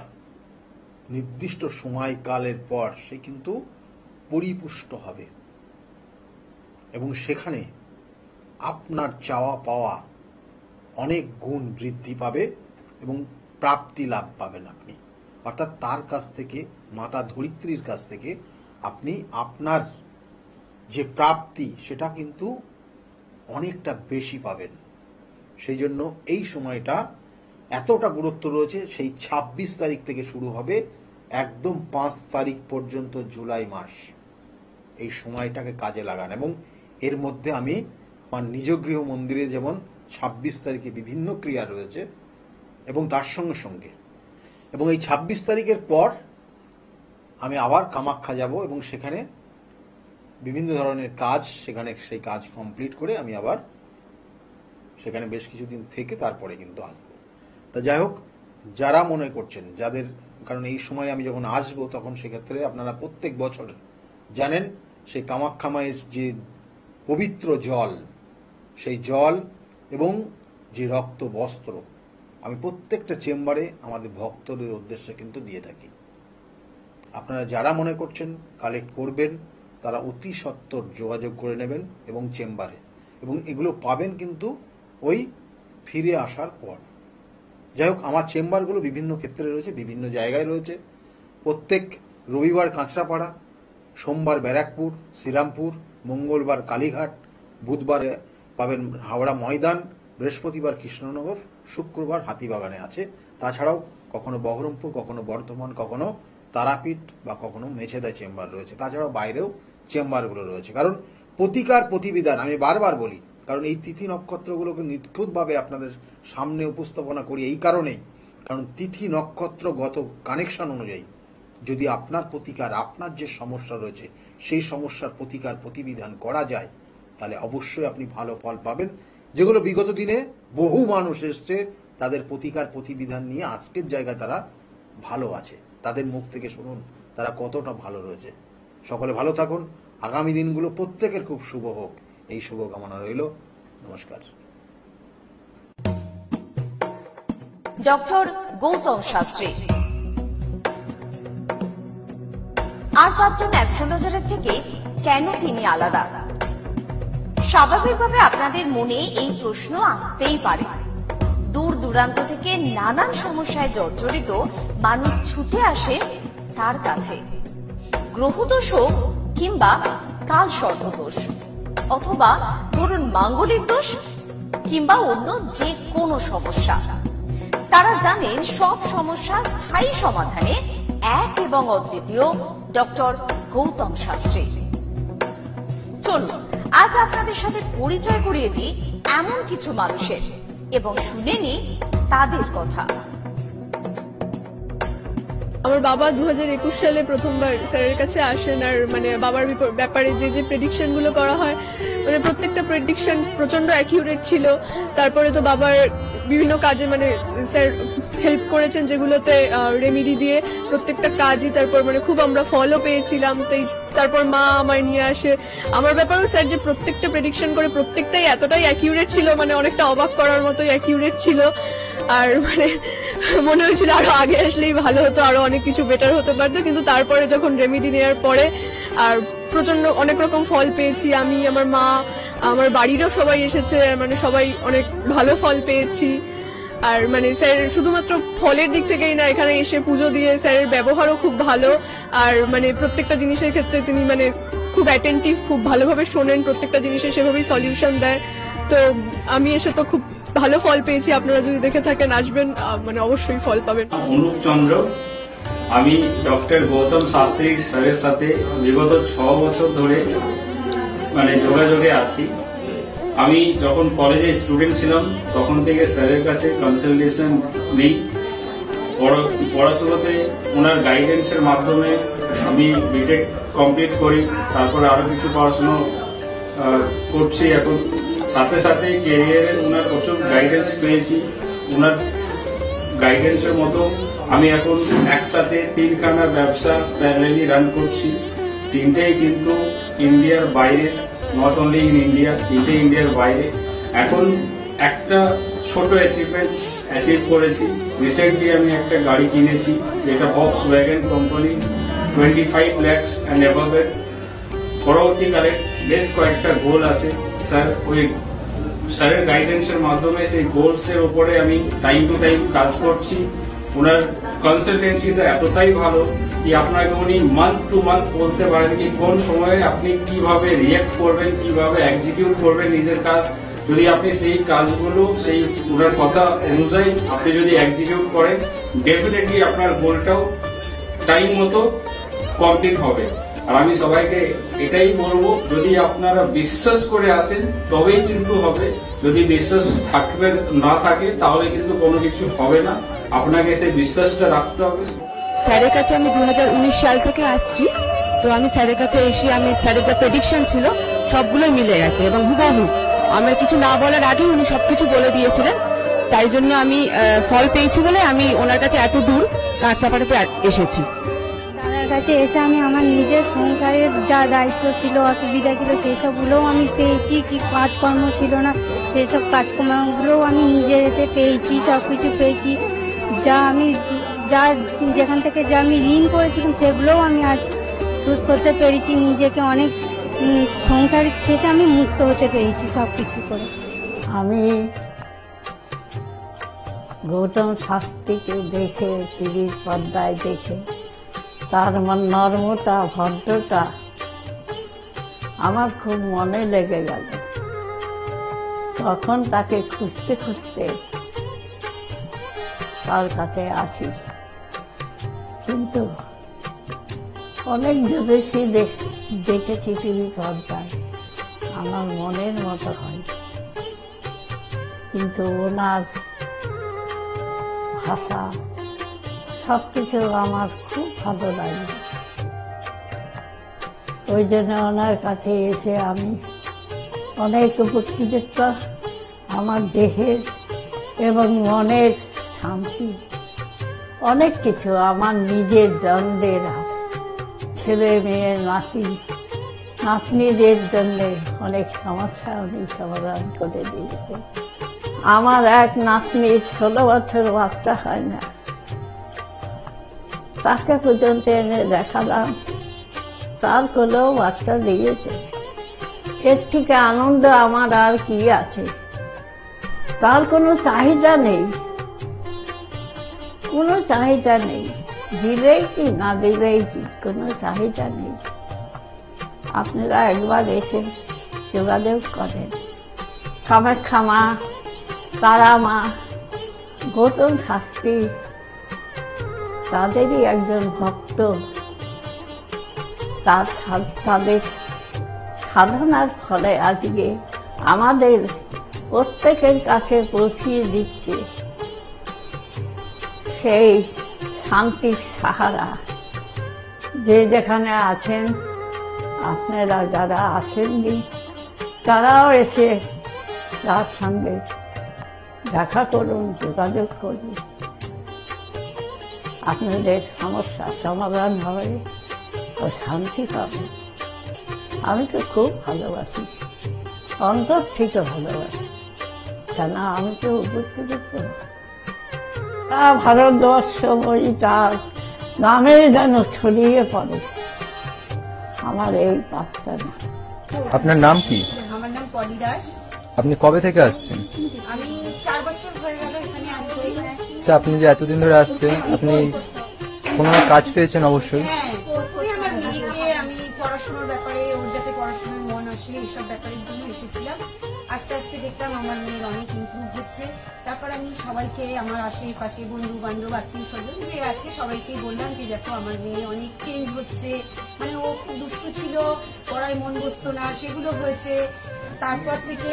নির্দিষ্ট সময়কালের পর সে কিন্তু পরিপুষ্ট হবে এবং সেখানে আপনার চাওয়া পাওয়া অনেক গুণ বৃদ্ধি পাবে এবং প্রাপ্তি লাভ পাবেন আপনি। অর্থাৎ তার কাছ থেকে, মাতা ধরিত্রীর কাছ থেকে আপনি আপনার যে প্রাপ্তি সেটা কিন্তু অনেকটা বেশি পাবেন। সেই জন্য এই সময়টা এতটা গুরুত্ব রয়েছে। সেই ২৬ তারিখ থেকে শুরু হবে একদম ৫ তারিখ পর্যন্ত জুলাই মাস। এই সময়টাকে কাজে লাগান এবং এর মধ্যে আমি আমার নিজ গৃহ মন্দিরে যেমন ২৬ তারিখে বিভিন্ন ক্রিয়া রয়েছে এবং তার সঙ্গে সঙ্গে এবং এই ২৬ তারিখের পর আমি আবার কামাখ্যা যাব এবং সেখানে বিভিন্ন ধরনের কাজ, সেখানে সেই কাজ কমপ্লিট করে আমি আবার সেখানে বেশ কিছুদিন থেকে তারপরে কিন্তু আসবো। তা যাই হোক, যারা মনে করছেন, যাদের, কারণ এই সময় আমি যখন আসবো তখন সেক্ষেত্রে আপনারা প্রত্যেক বছর জানেন সেই কামাখ্যা মায়ের যে পবিত্র জল, সেই জল এবং যে রক্ত বস্ত্র আমি প্রত্যেকটা চেম্বারে আমাদের ভক্তদের উদ্দেশ্যে কিন্তু দিয়ে থাকি। আপনারা যারা মনে করছেন কালেক্ট করবেন তারা অতি সত্বর যোগাযোগ করে নেবেন এবং চেম্বারে, এবং এগুলো পাবেন কিন্তু ওই ফিরে আসার পর। যাই হোক, আমার চেম্বারগুলো বিভিন্ন ক্ষেত্রে রয়েছে, বিভিন্ন জায়গায় রয়েছে। প্রত্যেক রবিবার কাঁচরাপাড়া, সোমবার ব্যারাকপুর শ্রীরামপুর, মঙ্গলবার কালীঘাট, বুধবার পাবেন হাওড়া ময়দান, বৃহস্পতিবার কৃষ্ণনগর, শুক্রবার হাতিবাগানে আছে। তাছাড়াও কখনো বহরমপুর, কখনো বর্ধমান, কখনো তারাপীঠ বা কখনো মেছেদায় চেম্বার রয়েছে। তাছাড়াও বাইরেও চেম্বারগুলো রয়েছে। কারণ প্রতিকার প্রতিবিধান আমি বারবার বলি, কারণ এই তিথি নক্ষত্রগুলোকে নিখুঁতভাবে আপনাদের সামনে উপস্থাপনা করি এই কারণেই, কারণ তিথি নক্ষত্রগত কানেকশন অনুযায়ী যদি আপনার প্রতিকার, আপনার যে সমস্যা রয়েছে সেই সমস্যার প্রতিকার প্রতিবিধান করা যায়, তাহলে অবশ্যই আপনি ভালো ফল পাবেন। যেগুলো বিগত দিনে বহু মানুষ এসছে তাদের প্রতিকার প্রতিবিধান নিয়ে আজকের জায়গায় তারা ভালো আছে, তাদের মুখ থেকে শুনুন তারা কতটা ভালো রয়েছে। সকলে ভালো থাকুন, আগামী দিনগুলো প্রত্যেকের খুব শুভ হোক, এই শুভকামনা রইল। নমস্কার। ডক্টর গৌতম শাস্ত্রী আর ৫ জন অ্যাস্ট্রোলজারের থেকে কেন তিনি আলাদা? স্বাভাবিকভাবে আপনাদের মনে এই প্রশ্ন আসতেই পারে। দূর দূরান্ত থেকে নানান সমস্যায় জর্জরিত মানুষ ছুটে আসে তার কাছে। গ্রহদোষ হোক কিংবা কাল সর্পদোষ, অথবা ধরুন মাঙ্গলিক দোষ কিংবা অন্য যে কোনো সমস্যা, তারা জানেন সব সমস্যা স্থায়ী সমাধানে এক এবং অদ্বিতীয় ডক্টর গৌতম শাস্ত্রী। চলুন আজ আপনাদের সাথে পরিচয় করিয়ে দিই এমন কিছু মানুষের এবং শুনে নিই তাদের কথা। আমার বাবা 2021 সালে প্রথমবার স্যারের কাছে আসেন, আর মানে বাবার ব্যাপারে যে যে প্রেডিকশন গুলো করা হয়, মানে প্রত্যেকটা প্রেডিকশন প্রচন্ড অ্যাকিউরেট ছিল। তারপরে তো বাবার বিভিন্ন কাজে মানে স্যার হেল্প করেছেন, যেগুলোতে রেমিডি দিয়ে প্রত্যেকটা কাজই তারপর মানে খুব আমরা ফলও পেয়েছিলাম। তারপর মা আমায় নিয়ে আসে। আমার ব্যাপারেও স্যার যে প্রত্যেকটা প্রেডিকশন করে প্রত্যেকটাই এতটাই অ্যাকিউরেট ছিল, মানে অনেকটা অবাক করার মতোই অ্যাকিউরেট ছিল। আর মানে মনে হয়েছিল আরো আগে আসলেই ভালো হতো, আরো অনেক কিছু বেটার হতে পারতো। কিন্তু তারপরে যখন রেমিডি নেওয়ার পরে আর প্রচন্ড অনেক রকম ফল পেয়েছি আমি, আমার মা, আমার বাড়িরও সবাই এসেছে, মানে সবাই অনেক ভালো ফল পেয়েছি। আর মানে স্যার শুধুমাত্র ফলের দিক থেকেই না, এখানে এসে পুজো দিয়ে স্যারের ব্যবহারও খুব ভালো। আর মানে প্রত্যেকটা জিনিসের ক্ষেত্রে তিনি মানে খুব অ্যাটেন্টিভ, খুব ভালোভাবে শোনেন, প্রত্যেকটা জিনিসের সেভাবেই সলিউশন দেয়। তো আমি এসে তো খুব ভালো ফল পেয়েছি। আপনারা যদি দেখে থাকেন, আসবেন, মানে অবশ্যই ফল পাবেন। অনুপ চন্দ্র, আমি ডক্টর গৌতম শাস্ত্রী স্যারের সাথে বিগত 6 বছর ধরে মানে যোগাযোগে আছি। আমি যখন কলেজে স্টুডেন্ট ছিলাম তখন থেকে স্যারের কাছে কনসালটেশন নিই। পড়াশোনাতে ওনার গাইডেন্সের মাধ্যমে আমি বিটেক কমপ্লিট করি, তারপরে আরো কিছু পড়াশোনা করছি এখন। সাথে সাথে ক্যারিয়ারে ওনার প্রচুর গাইডেন্স পেয়েছি। ওনার গাইডেন্সের মতো আমি এখন একসাথে 3খানা ব্যবসা প্যারালালি রান করছি। 3টেই কিন্তু ইন্ডিয়ার বাইরে, নট অনলি ইন ইন্ডিয়া, 3টে ইন্ডিয়ার বাইরে। এখন একটা ছোট অ্যাচিভ করেছি। রিসেন্টলি আমি একটা গাড়ি কিনেছি, যেটা Volkswagen company, 25 lakhs and above এর। পরবর্তীকালে বেশ কয়েকটা গোল আছে। স্যারের গাইডেন্সের মাধ্যমে সেই গোলস এর উপরে আমি টাইম টু টাইম কাজ করছি। ওনার কনসালটেন্সিটা এতটাই ভালো কি আপনাকে উনি মান্থ টু মান্থ বলতে পারেন কি কোন সময়ে আপনি কিভাবে রিয়েক্ট করবেন, কিভাবে এক্সিকিউট করবেন নিজের কাজ। যদি আপনি সেই কাজগুলো সেই ওনার কথা অনুযায়ী আপনি যদি এক্সিকিউট করেন, ডেফিনেটলি আপনার গোলটাও টাইম মতো কমপ্লিট হবে। আর আমি সবাইকে এটাই বলবো, যদি আপনারা বিশ্বাস করে আসেন তবেই কিন্তু হবে। যদি বিশ্বাস না থাকে তাহলে কিন্তু কোনো কিছু হবে না। আপনাকে সেই বিশ্বাসটা রাখতে হবে। স্যারের কাছে আমি 2019 সাল থেকে আসছি। তো আমি স্যারের কাছে এসে আমি স্যারের যা প্রেডিকশন ছিল সবগুলোই মিলে গেছে এবং হুবহু আমার কিছু না বলার আগেই উনি সবকিছু বলে দিয়েছিলেন। তাই জন্য আমি ফল পেয়েছি বলে আমি ওনার কাছে এত দূর কাঁচরাপাড়ে এসেছি। দাদার কাছে এসে আমি আমার নিজের সংসারের যা দায়িত্ব ছিল, অসুবিধা ছিল, সেই সবগুলোও আমি পেয়েছি। কি কাজকর্ম ছিল না, সেই সব কাজকর্মগুলোও আমি নিজের এতে পেয়েছি, সবকিছু পেয়েছি। যেখান থেকে যা আমি ঋণ করেছিলাম সেগুলোও আমি আজ শোধ করতে পেরেছি। নিজেকে অনেক সংসার থেকে আমি মুক্ত হতে পেরেছি সবকিছু করে। আমি গৌতম শাস্ত্রীকে দেখে, টিভির পর্দায় দেখে তার নর্মতা, ভদ্রতা আমার খুব মনে লেগে গেল। তখন তাকে খুঁজতে খুঁজতে তার কাছে আসি। কিন্তু অনেক জ্যোতিষী দেখেছি টিভি পর্দায়, আমার মনের মতো হয়। কিন্তু ওনার ভাষা সবকিছু আমার খুব ভালো লাগে। ওই জন্য ওনার কাছে এসে আমি অনেক উপকৃত। আমার দেহের এবং মনের শান্তি, অনেক কিছু আমার নিজের জনদের, ছেলে মেয়ে, নাতনিদের জন্য অনেক সমস্যা উনি সমাধান করে দিয়েছে। আমার এক নাতনির 16 বছর বাচ্চা হয় না, তাকে পর্যন্ত এনে দেখালাম, তার কোলেও বাচ্চা দিয়েছে। এর থেকে আনন্দ আমার আর কি আছে? তার কোনো চাহিদা নেই, কোনো চাহিদা নেই। দিলেই কি না দিলেই কি, কোনো চাহিদা নেই। আপনারা একবার এসে যোগাযোগ করেন। কামাখ্যা মা, তারা মা, গৌতম শাস্ত্রী তাদেরই একজন ভক্ত। তাদের সাধনার ফলে আজকে আমাদের প্রত্যেকের কাছে পৌঁছিয়ে দিচ্ছে সেই শান্তির সাহারা। যে যেখানে আছেন, আপনারা যারা আসেননি তারাও এসে তার সঙ্গে দেখা করুন, যোগাযোগ করুন। আপনাদের সমস্যা সমাধান হবে ও শান্তি পাবে। আমি তো খুব ভালোবাসি, অন্তর থেকে ভালোবাসি, কেন আমি তো উপস্থিত ভারতবর্ষ ওই তার নামে যেন ছড়িয়ে পড়ে আমার এই পাঁচটা নাম। আপনার নাম কি? আমার নাম পলি দাস। আপনি কবে থেকে আসছেন? আমি 4 বছর হয়ে গেল এখানে আসছি। আচ্ছা, আপনি যে এতদিন ধরে আসছেন, আপনি কোনো কাজ পেয়েছেন? অবশ্যই। হ্যাঁ, প্রথমে আমার মেয়েকে আমি পড়াশোনার ব্যাপারে, ওর যাতে পড়াশোনায় মন আসে এইসব ব্যাপারের জন্য এসেছিলাম। আস্তে আস্তে দেখলাম আমার মেয়ের অনেক ইমপ্রুভ হচ্ছে। তারপর আমি সবাইকে, আমার আশেপাশে বন্ধু বান্ধব আত্মীয় স্বজন যে আছে সবাইকে বললাম যে দেখো আমার মেয়ে অনেক চেঞ্জ হচ্ছে, মানে ও খুব দুষ্ট ছিল, পড়ায় মন বসতো না, সেগুলো হয়েছে। তারপর থেকে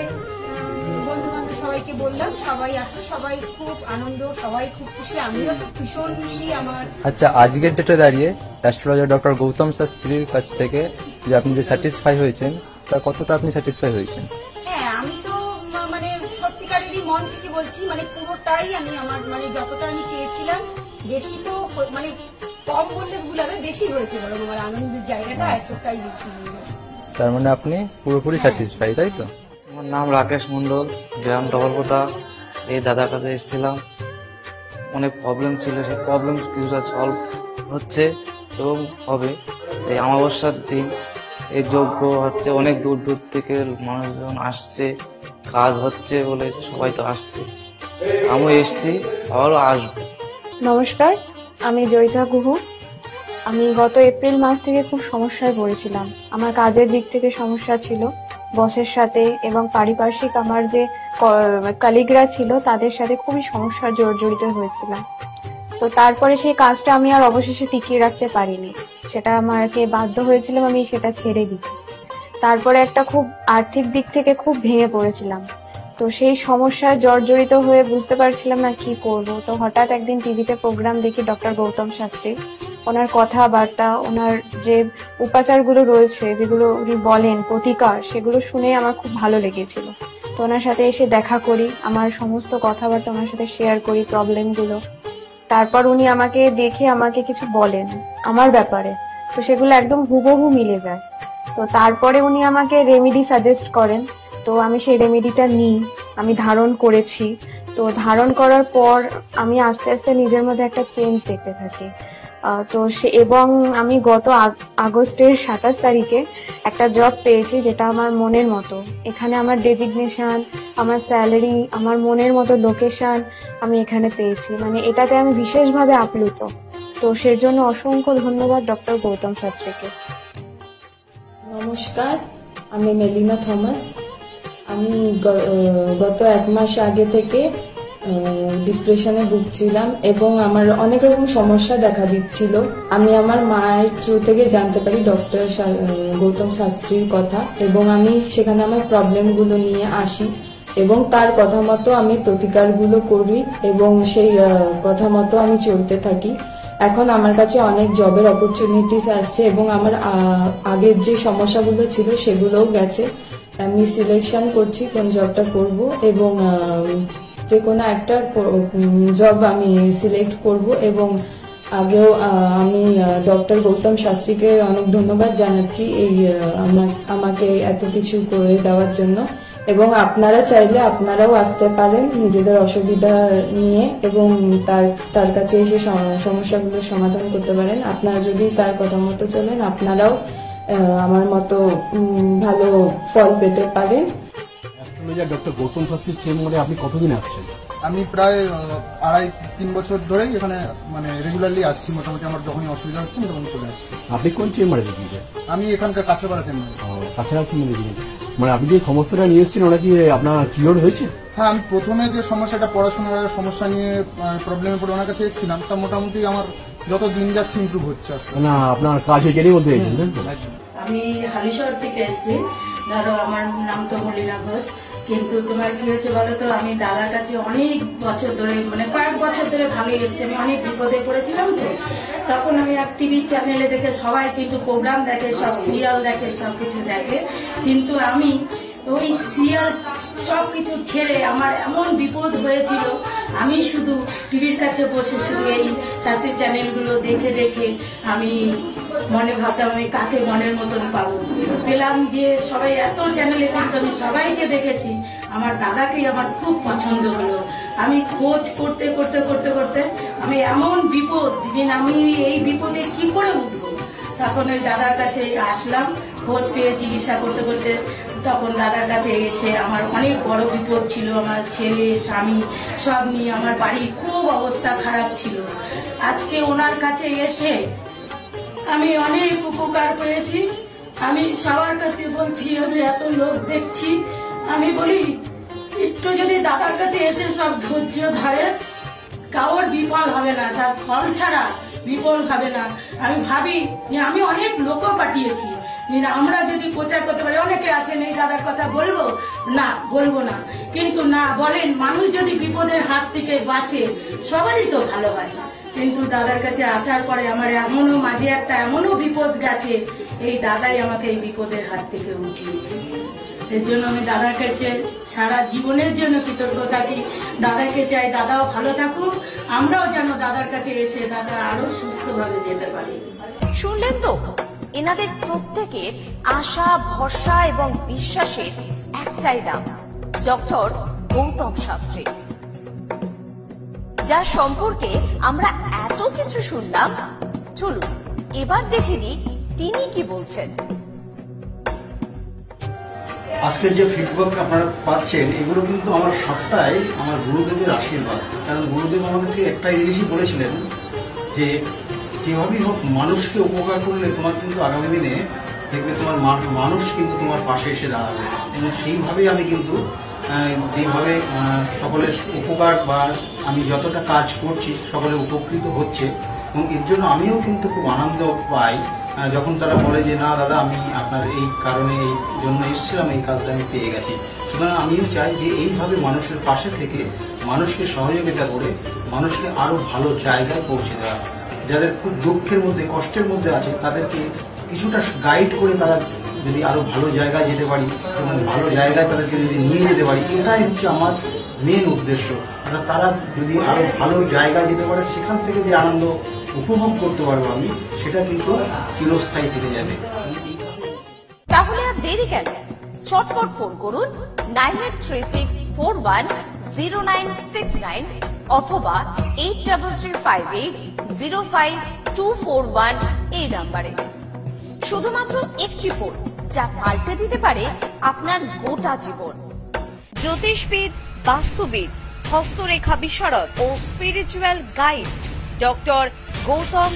বন্ধু বান্ধব সবাইকে বললাম, সবাই আসলো, সবাই খুব আনন্দ, সবাই খুব খুশি, আমিও তো ভীষণ খুশি। আমার আচ্ছা, আজকের ডেটে দাঁড়িয়ে অ্যাস্ট্রোলজার ডক্টর গৌতম শাস্ত্রীর কাছ থেকে যে আপনি যে স্যাটিসফাই হয়েছেন, তা কতটা আপনি স্যাটিসফাই হয়েছেন? হ্যাঁ, আমি তো মানে সত্যিকারেরই মন থেকে বলছি, মানে পুরোটাই আমি আমার মানে যতটা আমি চেয়েছিলাম, বেশি তো মানে কম বললে ভুল হবে, বেশি হয়েছে বরং আমার আনন্দের জায়গাটা এতটাই বেশি হয়েছে। তার মানে আপনি পুরোপুরি স্যাটিসফাই, তাই তো? আমার নাম রাকেশ মন্ডল, গ্রাম ডবলকোটা। এই দাদার কাছে এসেছিলাম, অনেক প্রবলেম ছিল, সেই প্রবলেম কিছুটা সলভ হচ্ছে এবং হবে। এই অমাবস্যার দিন এই যজ্ঞ হচ্ছে, অনেক দূর দূর থেকে মানুষজন আসছে, কাজ হচ্ছে বলে সবাই তো আসছে, আমিও এসছি, আবারও আসবো। নমস্কার, আমি জয়িতা গুহ। আমি গত এপ্রিল মাস থেকে খুব সমস্যায় পড়েছিলাম। আমার কাজের দিক থেকে সমস্যা ছিল, বসের সাথে এবং পারিপার্শ্বিক আমার যে কলিগরা ছিল তাদের সাথে খুবই সমস্যার জর্জরিত হয়েছিলাম। তো তারপরে সেই কাজটা আমি আর অবশেষে টিকিয়ে রাখতে পারিনি, সেটা আমাকে বাধ্য হয়েছিলাম আমি সেটা ছেড়ে দিতে। তারপরে একটা খুব আর্থিক দিক থেকে খুব ভেঙে পড়েছিলাম। তো সেই সমস্যায় জর্জরিত হয়ে বুঝতে পারছিলাম না কি করব। তো হঠাৎ একদিন টিভিতে প্রোগ্রাম দেখি ডক্টর গৌতম শাস্ত্রী, ওনার কথাবার্তা, ওনার যে উপাচারগুলো রয়েছে, যেগুলো উনি বলেন প্রতিকার, সেগুলো শুনে আমার খুব ভালো লেগেছিল। তো ওনার সাথে এসে দেখা করি, আমার সমস্ত কথাবার্তা ওনার সাথে শেয়ার করি, প্রবলেমগুলো। তারপর উনি আমাকে দেখে আমাকে কিছু বলেন আমার ব্যাপারে, তো সেগুলো একদম হুবহু মিলে যায়। তো তারপরে উনি আমাকে রেমেডি সাজেস্ট করেন, তো আমি সেই রেমেডিটা নিই, আমি ধারণ করেছি। তো ধারণ করার পর আমি আস্তে আস্তে নিজের মধ্যে একটা চেঞ্জ দেখতে থাকি। তো এবং আমি গত আগস্টের 27 তারিখে একটা জব পেয়েছি যেটা আমার মনের মতো। এখানে আমার ডেজিগনেশন, আমার স্যালারি, আমার মনের মতো লোকেশন আমি এখানে পেয়েছি, মানে এটাতে আমি বিশেষভাবে আপ্লুত। তো সেজন্য অসংখ্য ধন্যবাদ ডক্টর গৌতম শাস্ত্রীকে। নমস্কার, আমি মেলিনা থমাস। আমি গত 1 মাস আগে থেকে ডিপ্রেশনে ভুগছিলাম এবং আমার অনেক রকম সমস্যা দেখা দিচ্ছিল। আমি আমার মায়ের থ্রু থেকে জানতে পারি ডক্টর গৌতম শাস্ত্রীর কথা এবং আমি সেখানে আমার প্রবলেমগুলো নিয়ে আসি এবং তার কথা মতো আমি প্রতিকারগুলো করি এবং সেই কথা মতো আমি চলতে থাকি। এখন আমার কাছে অনেক জবের অপরচুনিটিস আসছে এবং আমার আগের যে সমস্যাগুলো ছিল সেগুলোও গেছে। আমি সিলেকশন করছি কোন জবটা করব এবং যে কোনো একটা জব আমি সিলেক্ট করব এবং আগেও আমি ডক্টর গৌতম শাস্ত্রীকে অনেক ধন্যবাদ জানাচ্ছি এই আমাকে এত কিছু করে দেওয়ার জন্য। এবং আপনারা চাইলে আপনারাও আসতে পারেন নিজেদের অসুবিধা নিয়ে এবং তার কাছে এসে সমস্যাগুলো সমাধান করতে পারেন। আপনারা যদি তার কথা মতো চলেন, আপনারাও আমার মতো ভালো ফল পেতে পারেন। অ্যাস্ট্রোলজার ডক্টর গৌতম শাস্ত্রীর চেম্বারে আপনি কতদিন আসছেন? আমি প্রায় 2.5-3 বছর ধরেই এখানে মানে রেগুলারলি আসছি। মোটামুটি আমার যখনই অসুবিধা হচ্ছে তখন চলে আসছি। আপনি কোন চেম্বারে দেখিয়েছেন? আমি এখানকার কাছাপাড়া চেম্বারে। কাছাকাছি মানে আপনি যে সমস্যাটা নিয়ে এসেছেন ওটা কি আপনার ক্লিয়ার হয়েছে? হ্যাঁ, আমি প্রথমে যে সমস্যাটা পড়াশোনার সমস্যা নিয়ে প্রবলেমে পড়ে ওনার কাছে এসেছিলাম, তা মোটামুটি আমার যত দিন যাচ্ছে ইমপ্রুভ হচ্ছে। না, আপনার কাজে জেনের মধ্যে এসেছেন? আমি হালিশহর থেকে এসেছি। ধরো আমার নাম তো মলিনা ঘোষ, কিন্তু তোমার কি হয়েছে বলো তো, আমি দাদার কাছে অনেক বছর ধরে মানে কয়েক বছর ধরে ভালোই এসেছি। আমি অনেক বিপদে পড়েছিলাম, তো তখন আমি এক টিভি চ্যানেলে দেখে, সবাই কিন্তু প্রোগ্রাম দেখে, সব সিরিয়াল দেখে, সবকিছু দেখে, কিন্তু আমি ওই সিরিয়াল সবকিছু ছেড়ে আমার এমন বিপদ হয়েছিল আমি শুধু টিভির কাছে বসে শুধু এই শাস্ত্রীয় চ্যানেলগুলো দেখে দেখে আমি মনে ভাবতাম আমি কাকে মনের মতন পাবো। পেলাম যে সবাই এত চ্যানেলে, কিন্তু আমি সবাইকে দেখেছি, আমার দাদাকেই আমার খুব পছন্দ হলো। আমি খোঁজ করতে করতে করতে করতে আমি এমন বিপদ যে আমি এই বিপদে কি করে উঠবো, তখন ওই দাদার কাছে আসলাম। খোঁজ পেয়ে চিকিৎসা করতে করতে তখন দাদার কাছে এসে আমার অনেক বড় বিপদ ছিল, আমার ছেলে স্বামী সব নিয়ে আমার বাড়ির খুব অবস্থা খারাপ ছিল। আজকে ওনার কাছে এসে আমি অনেক উপকার পেয়েছি। আমি সবার কাছে বলছি, আমি এত লোক দেখছি, আমি বলি একটু যদি দাদার কাছে এসে সব ধৈর্য ধরে, কারোর বিফল হবে না, তার ফল ছাড়া বিফল হবে না। আমি ভাবি যে আমি অনেক লোকও পাঠিয়েছি, আমরা যদি প্রচার করতে পারি, অনেকে আছেন এই দাদার কথা বলবো না, বলবো না, কিন্তু না বলেন, মানুষ যদি বিপদের হাত থেকে বাঁচে সবারই তো ভালো হয়। কিন্তু দাদার কাছে আসার পরে আমার এমনও মাঝে একটা এমনও বিপদ গেছে, এই দাদাই আমাকে এই বিপদের হাত থেকে উঠিয়েছে। এর জন্য আমি দাদার কাছে সারা জীবনের জন্য কৃতজ্ঞ থাকি। দাদাকে চাই দাদাও ভালো থাকুক, আমরাও যেন দাদার কাছে এসে দাদা আরো সুস্থভাবে যেতে পারি। শুনলেন তো, এনাদের প্রত্যেকের আশা, ভরসা এবং বিশ্বাসের একটাই নাম, ডক্টর গৌতম শাস্ত্রী, যার সম্পর্কে আমরা এত কিছু শুনলাম। চলুন এবার দেখে নিই তিনি কি বলছেন। আজকের যে ফিডব্যাক আপনারা পাচ্ছেন, এগুলো কিন্তু আমার সবটাই আমার গুরুদেবের আশীর্বাদ। কারণ গুরুদেব আমাদেরকে একটা জিনিসই বলেছিলেন যে যেভাবেই হোক মানুষকে উপকার করলে তোমার কিন্তু আগামী দিনে দেখবে তোমার মানুষ কিন্তু তোমার পাশে এসে দাঁড়াবে। এবং সেইভাবেই আমি কিন্তু যেভাবে সকলের উপকার বা আমি যতটা কাজ করছি সকলে উপকৃত হচ্ছে, এবং এর জন্য আমিও কিন্তু খুব আনন্দ পাই যখন তারা বলে যে না দাদা, আমি আপনার এই কারণে এই জন্য এসেছিলাম, এই কাজটা আমি পেয়ে গেছি। সুতরাং আমিও চাই যে এইভাবে মানুষের পাশে থেকে মানুষকে সহযোগিতা করে মানুষকে আরো ভালো জায়গায় পৌঁছে দেওয়া। যাদের খুব দুঃখের মধ্যে, কষ্টের মধ্যে আছে, তাদেরকে কিছুটা গাইড করে তারা যদি আরো ভালো জায়গায় যেতে পারি এবং ভালো জায়গায় তাদেরকে যদি নিয়ে যেতে পারি, এটাই হচ্ছে আমার মেন উদ্দেশ্য। অর্থাৎ তারা যদি আরো ভালো জায়গায় যেতে পারে, সেখান থেকে যে আনন্দ উপভোগ করতে পারবো আমি, সেটা কিন্তু চিরস্থায়ী থেকে যাবে। তাহলে আর দেরি কেন, চটপট ফোন করুন 9836410969 অথবা 8335805241 এই নাম্বারে। শুধুমাত্র একটি ফোন, যা পাল্টে দিতে পারে আপনার গোটা জীবন। জ্যোতিষবিদ, বাস্তুবিদ, হস্তরেখা বিশারদ ও স্পিরিচুয়াল গাইড ডক্টর গৌতম